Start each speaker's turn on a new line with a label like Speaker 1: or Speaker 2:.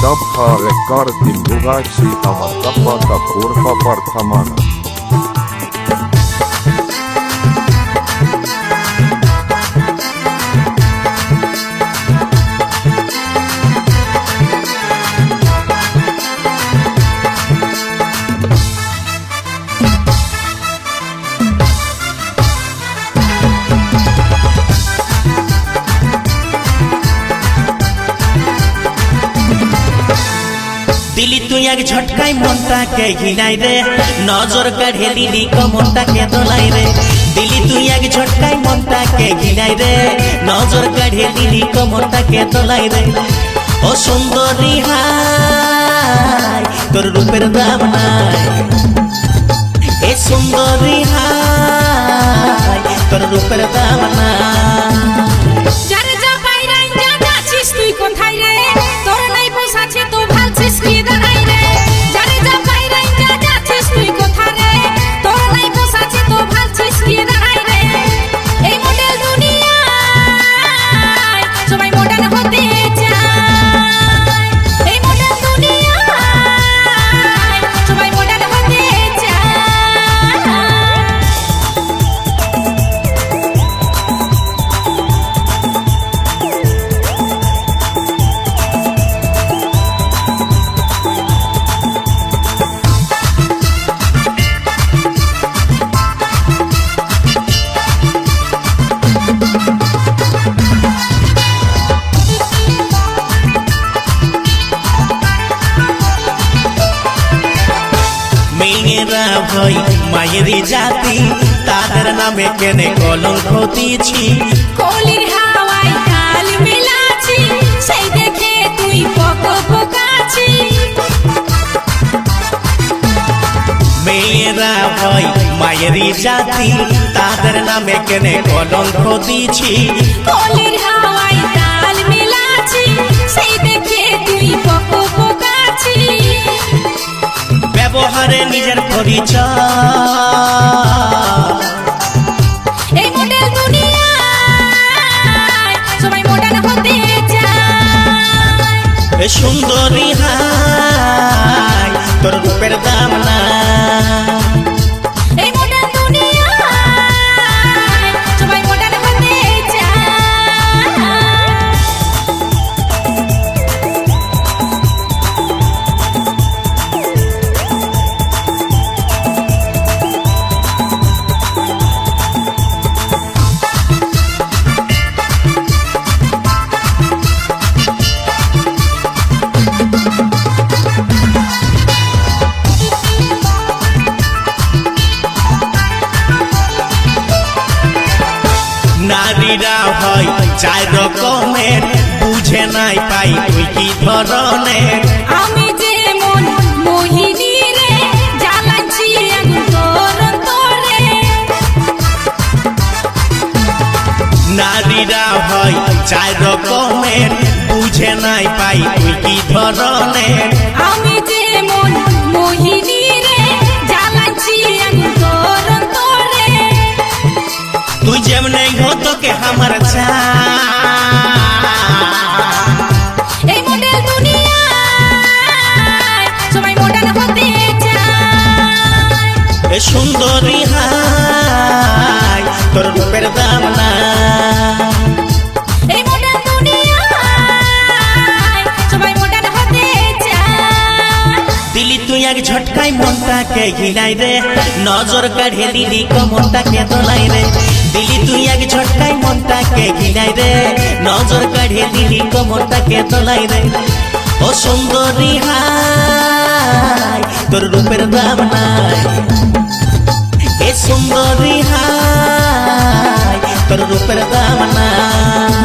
Speaker 1: Dabha recording bugaksi tama tapa kapurva parthamana.
Speaker 2: दिली तू एक झटकाई मनटा के हिलाई रे नजर काढ़े दिली को मनटा के दोलाई रे दिली तू एक झटकाई मनटा के हिलाई रे नजर काढ़े दिली को मनटा के दोलाई रे ओ सुंदरी हाय तोर रूपेर दाम नाई ए सुंदरी हाय तोर रूपेर दाम नाई
Speaker 3: जाने जा पाइराइन जा जाছিস তুই কোথায় রে তোর নাই পয়সা আছে তো ভালছিস কি দাঁড়াই রে জানে যা পাইরাইন যা যাচ্ছিস তুই কোথায় রে তোর নাই পয়সা আছে তো ভালছিস কি দাঁড়াই রে এই মডেল দুনিয়ায় সবাই মডার্ন হতে চায় এই মডেল দুনিয়ায় সবাই মডার্ন হতে চায়
Speaker 2: মেয়েরা ভয় মায়েরই জাতি তাদের নামে কেনে কলঙ্ক দিয়েছি
Speaker 3: কলির হাওয়ায় কাল মেলাছি সেই দেখে তুই পকাছি
Speaker 2: মেয়েরা ভয় মায়েরই জাতি তাদের নামে কেনে কলঙ্ক দিয়েছি
Speaker 3: কলির হাওয়ায় কাল মেলাছি সেই দেখে তুই পকাছি
Speaker 2: ব্যবহারে নিজের পরিচয়
Speaker 3: এই মডেল দুনিয়ায় সবাই মডার্ন হতে চায়
Speaker 2: এ সুন্দরী হাই তোর রূপের দাম না
Speaker 3: এই মডেল দুনিয়ায় সবাই মডার্ন হতে চায়
Speaker 2: নারীরা হয় চার রকমের বুঝে নাই পাই তুই কি ধরনের
Speaker 3: আমি যেমন মোহিনী রে জ্বালাচ্ছি আগুন তোর অন্তরে
Speaker 2: নারীরা হয় চার রকমের বুঝে নাই পাই তুই কি ধরনের
Speaker 3: আমি যেমন মোহিনী রে জ্বালাচ্ছি আগুন তোর অন্তরে
Speaker 2: তুই যেমনে তোকে আমার
Speaker 3: এই মডেল দুনিয়ায় সবাই মডার্ন হতে চায়
Speaker 2: এ সুন্দরী হাই তোর রূপের দাম না
Speaker 3: এই মডেল দুনিয়ায় সবাই মডার্ন হতে চায়
Speaker 2: দিলি তুই এক ঝটকাই মনটাকে ঘিলাই রে নজর কাঢ়ে দিলি কমনটাকে দোলাই রে দিলি তুই এক ঝটকাই মনটাকে ঘিলাই রে নজর কাঢ়ে দিলি কমনটাকে দোলাই রে ও সুন্দরী হাই তোর রূপের দাম নাই এ সুন্দরী হাই তোর রূপের দাম নাই